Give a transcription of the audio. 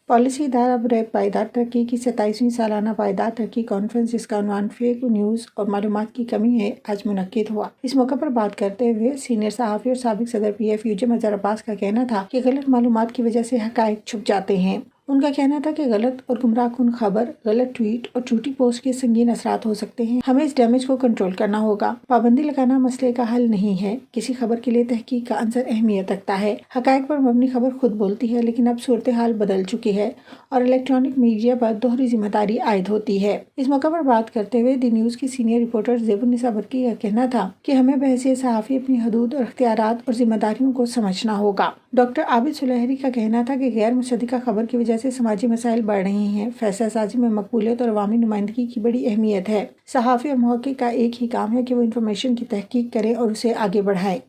Policy ادارہ برائے پائیدار ترقی کی 27ویں سالانہ پائیدار ترقی کانفرنس، جس کا عنوان فیک نیوز اور معلومات کی کمی ہے، آج منعقد ہوا۔ اس موقع پر بات کرتے ہوئے سینئر صحافی اور سابق صدر PFUJ مظہر عباس کا کہنا تھا کہ غلط معلومات کی وجہ سے حقائق چھپ جاتے ہیں۔ ان کا کہنا تھا کہ غلط اور گمراہ کن خبر، غلط ٹویٹ اور جھوٹی پوسٹ کے سنگین اثرات ہو سکتے ہیں۔ ہمیں اس ڈیمیج کو کنٹرول کرنا ہوگا۔ پابندی لگانا مسئلے کا حل نہیں ہے۔ کسی خبر کے لیے تحقیق کا عنصر اہمیت رکھتا ہے۔ حقائق پر مبنی خبر خود بولتی ہے، لیکن اب صورتحال بدل چکی ہے اور الیکٹرانک میڈیا پر دوہری ذمہ داری عائد ہوتی ہے۔ اس موقع پر بات کرتے ہوئے دی نیوز کی سینئر رپورٹر زیب النساء برقی کا کہنا تھا کہ ہمیں بحیثیت صحافی اپنی حدود اور اختیارات اور ذمہ داریوں کو سمجھنا ہوگا۔ ڈاکٹر عابد سلیحری کا کہنا تھا کہ غیر مصدقہ خبر کی وجہ سے سماجی مسائل بڑھ رہے ہیں۔ فیصلہ سازی میں مقبولیت اور عوامی نمائندگی کی بڑی اہمیت ہے۔ صحافی اور محقق کا ایک ہی کام ہے کہ وہ انفارمیشن کی تحقیق کرے اور اسے آگے بڑھائے۔